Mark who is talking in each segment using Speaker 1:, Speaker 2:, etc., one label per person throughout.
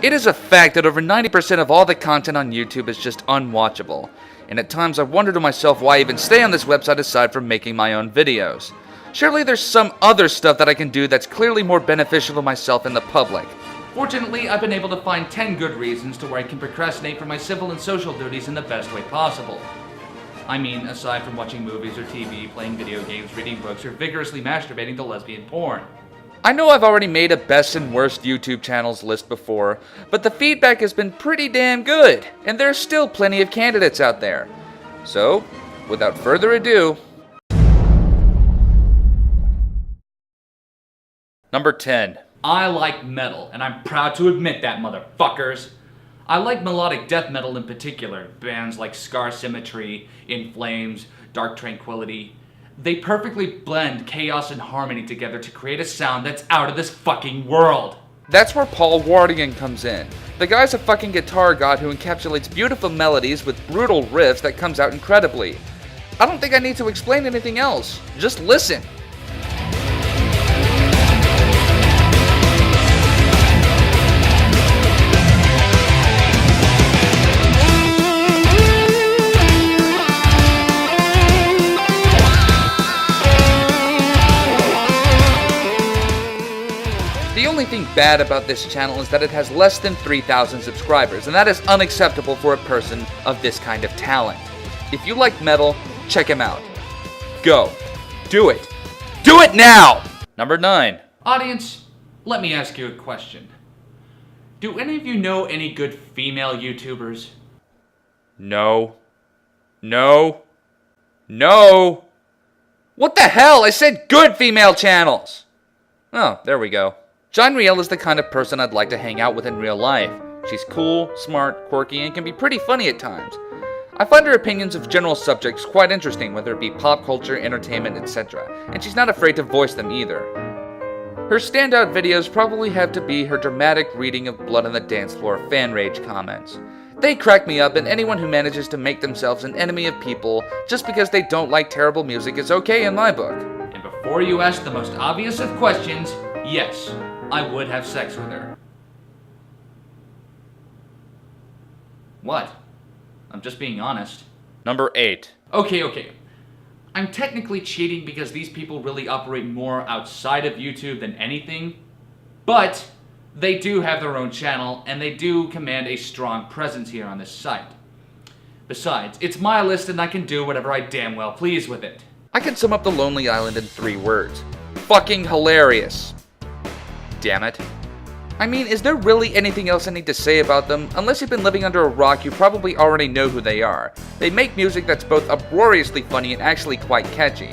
Speaker 1: It is a fact that over 90% of all the content on YouTube is just unwatchable, and at times I wonder to myself why I even stay on this website aside from making my own videos. Surely there's some other stuff that I can do that's clearly more beneficial to myself and the public. Fortunately, I've been able to find 10 good reasons to where I can procrastinate from my civil and social duties in the best way possible. I mean, aside from watching movies or TV, playing video games, reading books, or vigorously masturbating to lesbian porn. I know I've already made a best and worst YouTube channels list before, but the feedback has been pretty damn good, and there's still plenty of candidates out there. So, without further ado, Number 10. I like metal, and I'm proud to admit that, motherfuckers. I like melodic death metal in particular, bands like Scar Symmetry, In Flames, Dark Tranquillity. They perfectly blend chaos and harmony together to create a sound that's out of this fucking world. That's where Paul Wardian comes in. The guy's a fucking guitar god who encapsulates beautiful melodies with brutal riffs that comes out incredibly. I don't think I need to explain anything else. Just listen. The only thing bad about this channel is that it has less than 3,000 subscribers, and that is unacceptable for a person of this kind of talent. If you like metal, check him out. Go. Do it. Do it now! Number 9. Audience, let me ask you a question. Do any of you know any good female YouTubers? No. No. No. What the hell? I said good female channels! Oh, there we go. John Riel is the kind of person I'd like to hang out with in real life. She's cool, smart, quirky, and can be pretty funny at times. I find her opinions of general subjects quite interesting, whether it be pop culture, entertainment, etc., and she's not afraid to voice them either. Her standout videos probably have to be her dramatic reading of Blood on the Dance Floor fan rage comments. They crack me up, and anyone who manages to make themselves an enemy of people just because they don't like terrible music is okay in my book. And before you ask the most obvious of questions, yes, I would have sex with her. What? I'm just being honest. Number 8. Okay. I'm technically cheating because these people really operate more outside of YouTube than anything, but they do have their own channel, and they do command a strong presence here on this site. Besides, it's my list and I can do whatever I damn well please with it. I can sum up The Lonely Island in 3 words. Fucking hilarious. Damn it. I mean, is there really anything else I need to say about them? Unless you've been living under a rock, you probably already know who they are. They make music that's both uproariously funny and actually quite catchy.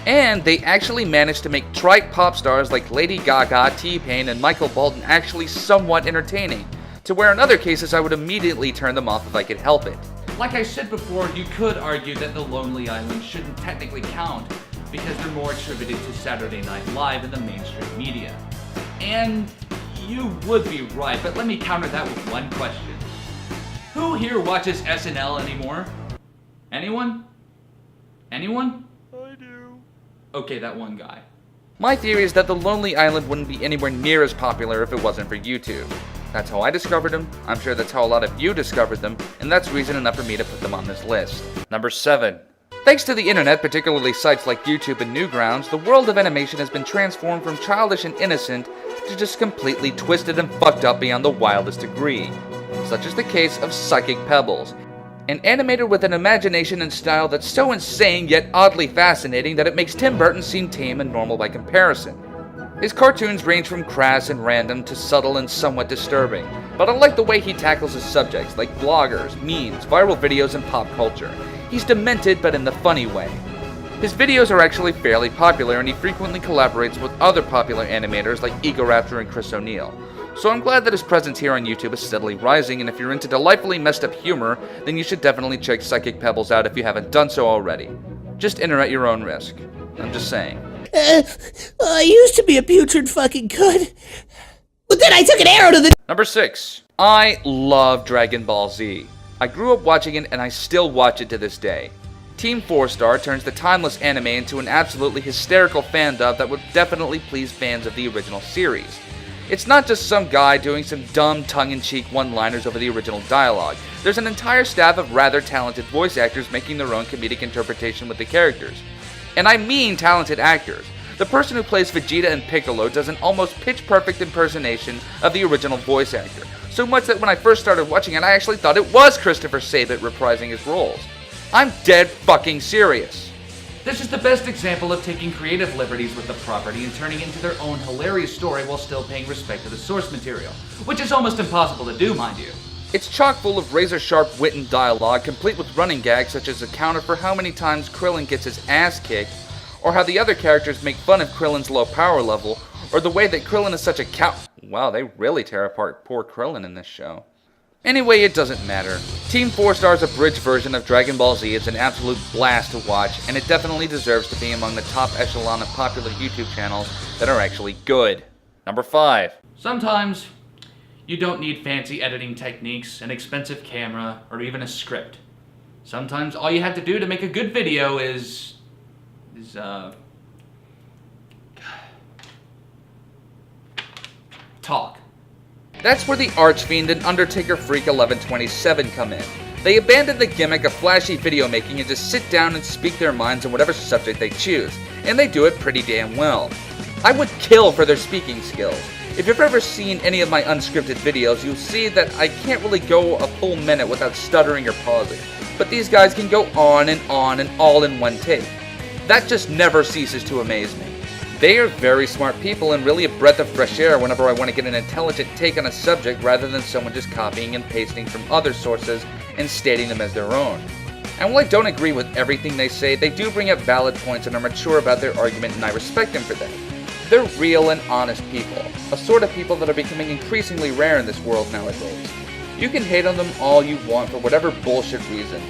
Speaker 1: And they actually managed to make trite pop stars like Lady Gaga, T-Pain, and Michael Bolton actually somewhat entertaining, to where in other cases I would immediately turn them off if I could help it. Like I said before, you could argue that The Lonely Island shouldn't technically count, because they're more attributed to Saturday Night Live in the mainstream media. And you would be right, but let me counter that with one question. Who here watches SNL anymore? Anyone? Anyone? I do. Okay, that one guy. My theory is that The Lonely Island wouldn't be anywhere near as popular if it wasn't for YouTube. That's how I discovered them, I'm sure that's how a lot of you discovered them, and that's reason enough for me to put them on this list. Number 7. Thanks to the internet, particularly sites like YouTube and Newgrounds, the world of animation has been transformed from childish and innocent to just completely twisted and fucked up beyond the wildest degree. Such is the case of Psychic Pebbles, an animator with an imagination and style that's so insane yet oddly fascinating that it makes Tim Burton seem tame and normal by comparison. His cartoons range from crass and random to subtle and somewhat disturbing, but I like the way he tackles his subjects like bloggers, memes, viral videos, and pop culture. He's demented, but in the funny way. His videos are actually fairly popular, and he frequently collaborates with other popular animators like Egoraptor and Chris O'Neill. So I'm glad that his presence here on YouTube is steadily rising, and if you're into delightfully messed up humor, then you should definitely check Psychic Pebbles out if you haven't done so already. Just enter at your own risk. I'm just saying.
Speaker 2: I used to be a putrid fucking good, but then I took an arrow to the—
Speaker 1: Number 6. I love Dragon Ball Z. I grew up watching it, and I still watch it to this day. Team 4-Star turns the timeless anime into an absolutely hysterical fan dub that would definitely please fans of the original series. It's not just some guy doing some dumb tongue-in-cheek one-liners over the original dialogue. There's an entire staff of rather talented voice actors making their own comedic interpretation with the characters. And I mean talented actors. The person who plays Vegeta and Piccolo does an almost pitch-perfect impersonation of the original voice actor. So much that when I first started watching it, I actually thought it was Christopher Sabat reprising his roles. I'm dead fucking serious.
Speaker 3: This is the best example of taking creative liberties with the property and turning it into their own hilarious story while still paying respect to the source material, which is almost impossible to do, mind you.
Speaker 1: It's chock full of razor-sharp wit and dialogue, complete with running gags such as a counter for how many times Krillin gets his ass kicked, or how the other characters make fun of Krillin's low power level, or the way that Krillin is such a cow— Wow, they really tear apart poor Krillin in this show. Anyway, it doesn't matter. Team 4 Star's abridged version of Dragon Ball Z is an absolute blast to watch, and it definitely deserves to be among the top echelon of popular YouTube channels that are actually good. Number 5.
Speaker 3: Sometimes you don't need fancy editing techniques, an expensive camera, or even a script. Sometimes all you have to do to make a good video is talk.
Speaker 1: That's where the Archfiend and Undertaker Freak 1127 come in. They abandon the gimmick of flashy video making and just sit down and speak their minds on whatever subject they choose, and they do it pretty damn well. I would kill for their speaking skills. If you've ever seen any of my unscripted videos, you'll see that I can't really go a full minute without stuttering or pausing, but these guys can go on and all in one take. That just never ceases to amaze me. They are very smart people and really a breath of fresh air whenever I want to get an intelligent take on a subject rather than someone just copying and pasting from other sources and stating them as their own. And while I don't agree with everything they say, they do bring up valid points and are mature about their argument, and I respect them for that. They're real and honest people, a sort of people that are becoming increasingly rare in this world nowadays. You can hate on them all you want for whatever bullshit reason.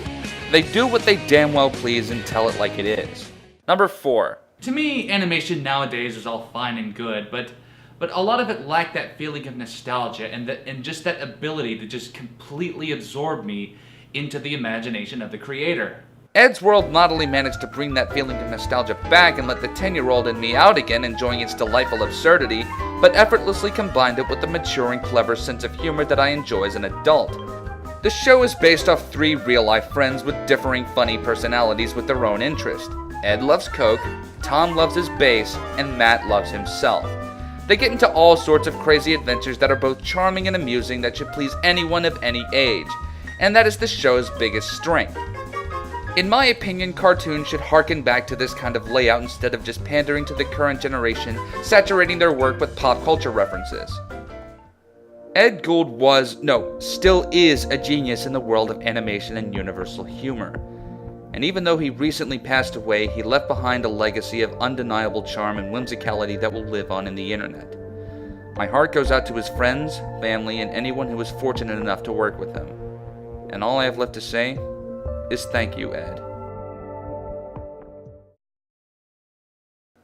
Speaker 1: They do what they damn well please and tell it like it is. Number 4.
Speaker 3: To me, animation nowadays is all fine and good, but a lot of it lacked that feeling of nostalgia and just that ability to just completely absorb me into the imagination of the creator.
Speaker 1: Ed's World not only managed to bring that feeling of nostalgia back and let the 10-year-old in me out again enjoying its delightful absurdity, but effortlessly combined it with the mature and clever sense of humor that I enjoy as an adult. The show is based off 3 real-life friends with differing funny personalities with their own interest. Ed loves Coke, Tom loves his bass, and Matt loves himself. They get into all sorts of crazy adventures that are both charming and amusing that should please anyone of any age, and that is the show's biggest strength. In my opinion, cartoons should harken back to this kind of layout instead of just pandering to the current generation, saturating their work with pop culture references. Ed Gould still is a genius in the world of animation and universal humor. And even though he recently passed away, he left behind a legacy of undeniable charm and whimsicality that will live on in the internet. My heart goes out to his friends, family, and anyone who was fortunate enough to work with him. And all I have left to say is thank you, Ed.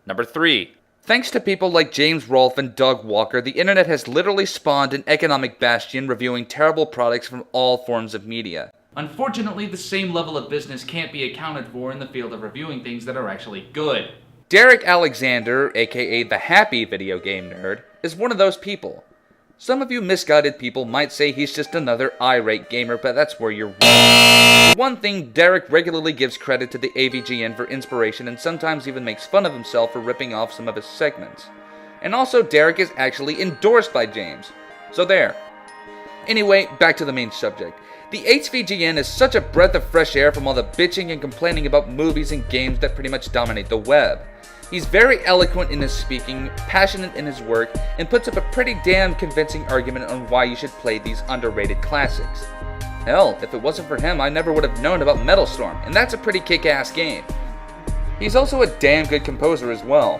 Speaker 1: Number 3. Thanks to people like James Rolfe and Doug Walker, the internet has literally spawned an economic bastion reviewing terrible products from all forms of media.
Speaker 3: Unfortunately, the same level of business can't be accounted for in the field of reviewing things that are actually good.
Speaker 1: Derek Alexander, aka the Happy Video Game Nerd, is one of those people. Some of you misguided people might say he's just another irate gamer, but that's where you're wrong. For one thing, Derek regularly gives credit to the AVGN for inspiration and sometimes even makes fun of himself for ripping off some of his segments. And also, Derek is actually endorsed by James. So there. Anyway, back to the main subject. The HVGN is such a breath of fresh air from all the bitching and complaining about movies and games that pretty much dominate the web. He's very eloquent in his speaking, passionate in his work, and puts up a pretty damn convincing argument on why you should play these underrated classics. Hell, if it wasn't for him, I never would have known about Metal Storm, and that's a pretty kick-ass game. He's also a damn good composer as well.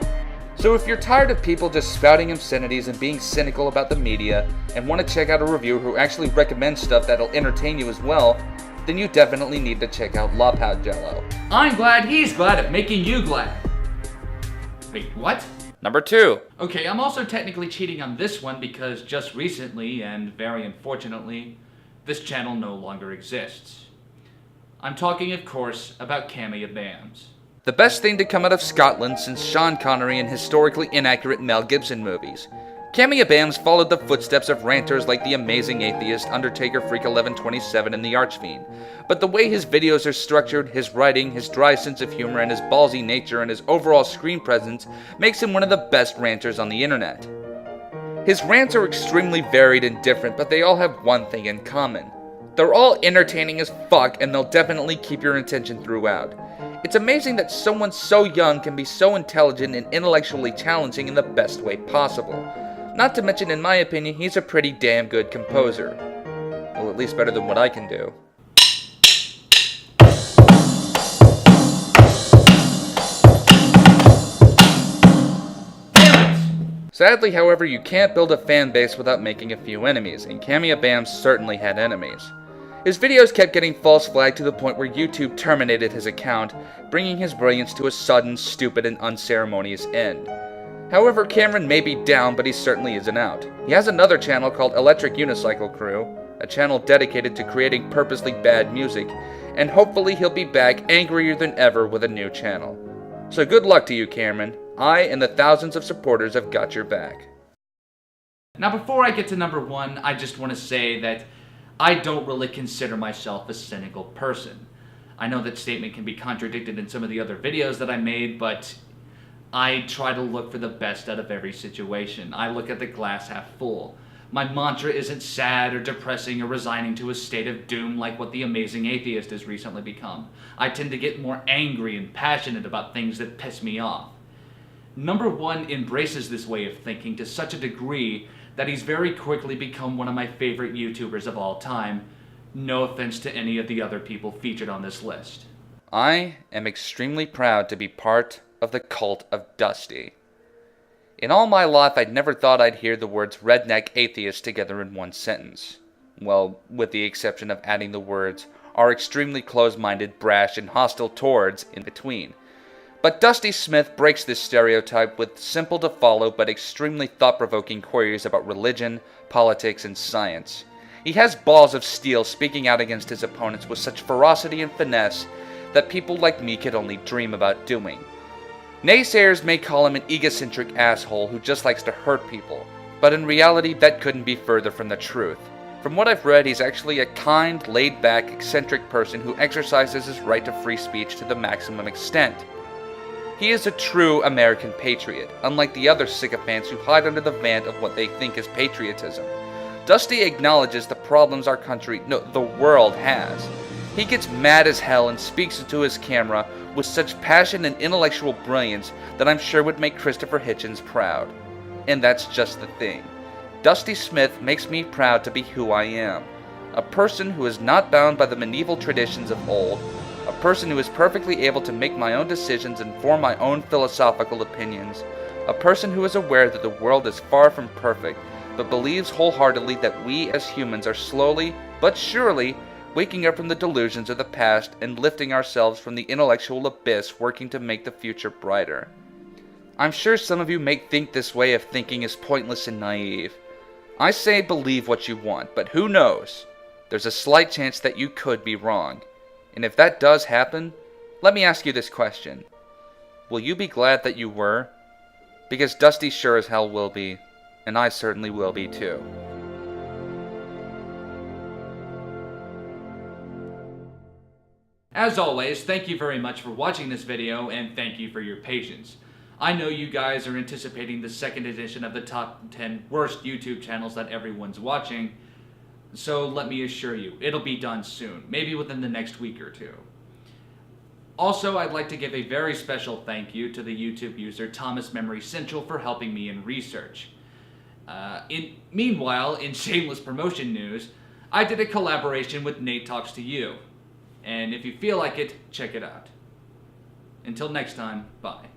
Speaker 1: So if you're tired of people just spouting obscenities and being cynical about the media, and want to check out a reviewer who actually recommends stuff that'll entertain you as well, then you definitely need to check out La Pow Jello.
Speaker 3: I'm glad he's glad of making you glad. Wait, what?
Speaker 1: Number 2.
Speaker 3: Okay, I'm also technically cheating on this one because just recently, and very unfortunately, this channel no longer exists. I'm talking, of course, about Cameo Bams.
Speaker 1: The best thing to come out of Scotland since Sean Connery and historically inaccurate Mel Gibson movies.
Speaker 3: Camia Bams followed the footsteps of ranters like the Amazing Atheist, Undertaker Freak 1127, and the Archfiend. But the way his videos are structured, his writing, his dry sense of humor, and his ballsy nature and his overall screen presence makes him one of the best ranters on the internet. His rants are extremely varied and different, but they all have one thing in common. They're all entertaining as fuck, and they'll definitely keep your attention throughout. It's amazing that someone so young can be so intelligent and intellectually challenging in the best way possible. Not to mention, in my opinion, he's a pretty damn good composer. Well, at least better than what I can do. Sadly, however, you can't build a fan base without making a few enemies, and Camia Bams certainly had enemies. His videos kept getting false flagged to the point where YouTube terminated his account, bringing his brilliance to a sudden, stupid, and unceremonious end. However, Cameron may be down, but he certainly isn't out. He has another channel called Electric Unicycle Crew, a channel dedicated to creating purposely bad music, and hopefully he'll be back angrier than ever with a new channel. So good luck to you, Cameron. I and the thousands of supporters have got your back.
Speaker 1: Now before I get to number 1, I just want to say that I don't really consider myself a cynical person. I know that statement can be contradicted in some of the other videos that I made, but I try to look for the best out of every situation. I look at the glass half full. My mantra isn't sad or depressing or resigning to a state of doom like what the Amazing Atheist has recently become. I tend to get more angry and passionate about things that piss me off. Number 1 embraces this way of thinking to such a degree that he's very quickly become one of my favorite YouTubers of all time. No offense to any of the other people featured on this list.
Speaker 3: I am extremely proud to be part of the cult of Dusty. In all my life, I'd never thought I'd hear the words redneck atheist together in one sentence. Well, with the exception of adding the words are extremely close-minded, brash, and hostile towards in between. But Dusty Smith breaks this stereotype with simple to follow but extremely thought-provoking queries about religion, politics, and science. He has balls of steel, speaking out against his opponents with such ferocity and finesse that people like me could only dream about doing. Naysayers may call him an egocentric asshole who just likes to hurt people, but in reality that couldn't be further from the truth. From what I've read, he's actually a kind, laid-back, eccentric person who exercises his right to free speech to the maximum extent. He is a true American patriot, unlike the other sycophants who hide under the vant of what they think is patriotism. Dusty acknowledges the problems our country, no, the world has. He gets mad as hell and speaks into his camera with such passion and intellectual brilliance that I'm sure would make Christopher Hitchens proud. And that's just the thing. Dusty Smith makes me proud to be who I am. A person who is not bound by the medieval traditions of old, a person who is perfectly able to make my own decisions and form my own philosophical opinions, a person who is aware that the world is far from perfect, but believes wholeheartedly that we as humans are slowly, but surely, waking up from the delusions of the past and lifting ourselves from the intellectual abyss, working to make the future brighter. I'm sure some of you may think this way of thinking is pointless and naive. I say believe what you want, but who knows? There's a slight chance that you could be wrong. And if that does happen, let me ask you this question. Will you be glad that you were? Because Dusty sure as hell will be, and I certainly will be too.
Speaker 1: As always, thank you very much for watching this video, and thank you for your patience. I know you guys are anticipating the second edition of the top 10 worst YouTube channels that everyone's watching, so let me assure you, it'll be done soon, maybe within the next week or two. Also, I'd like to give a very special thank you to the YouTube user Thomas Memory Central for helping me in research. Meanwhile, in shameless promotion news, I did a collaboration with Nate Talks to You, and if you feel like it, check it out. Until next time, bye.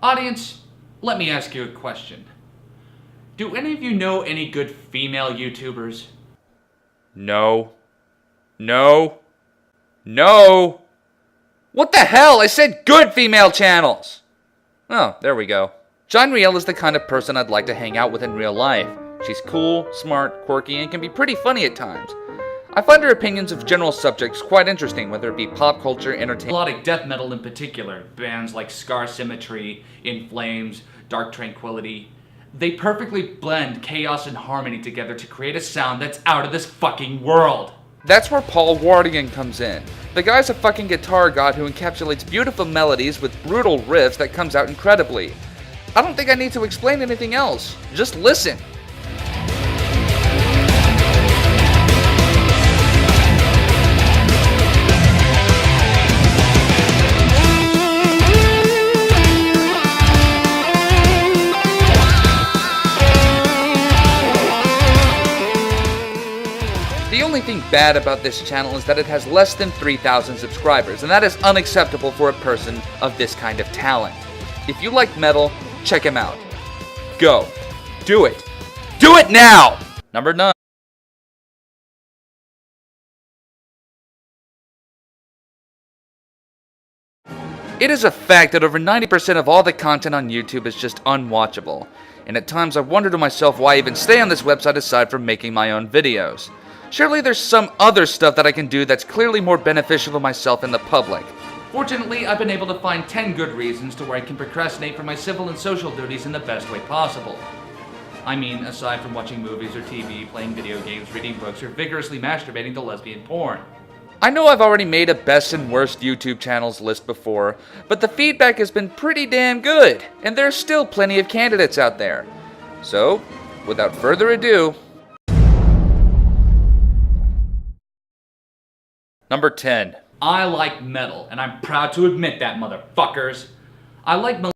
Speaker 1: Audience,
Speaker 3: Let me ask you a question. Do any of you know any good female YouTubers?
Speaker 1: No. No. No. What the hell? I said good female channels! Oh, there we go. Janriel is the kind of person I'd like to hang out with in real life. She's cool, smart, quirky, and can be pretty funny at times. I find her opinions of general subjects quite interesting, whether it be pop culture, entertainment...
Speaker 3: Melodic death metal in particular, bands like Scar Symmetry, In Flames, Dark Tranquility. They perfectly blend chaos and harmony together to create a sound that's out of this fucking world.
Speaker 1: That's where Paul Wardigan comes in. The guy's a fucking guitar god who encapsulates beautiful melodies with brutal riffs that comes out incredibly. I don't think I need to explain anything else. Just listen. The only thing bad about this channel is that it has less than 3,000 subscribers, and that is unacceptable for a person of this kind of talent. If you like metal, check him out. Go. Do it. Do it now! Number 9. It is a fact that over 90% of all the content on YouTube is just unwatchable, and at times I wonder to myself why I even stay on this website aside from making my own videos. Surely there's some other stuff that I can do that's clearly more beneficial to myself and the public.
Speaker 3: Fortunately, I've been able to find 10 good reasons to where I can procrastinate from my civil and social duties in the best way possible. I mean, aside from watching movies or TV, playing video games, reading books, or vigorously masturbating to lesbian porn.
Speaker 1: I know I've already made a best and worst YouTube channels list before, but the feedback has been pretty damn good, and there's still plenty of candidates out there. So, without further ado, Number 10.
Speaker 3: I like metal, and I'm proud to admit that, motherfuckers. I like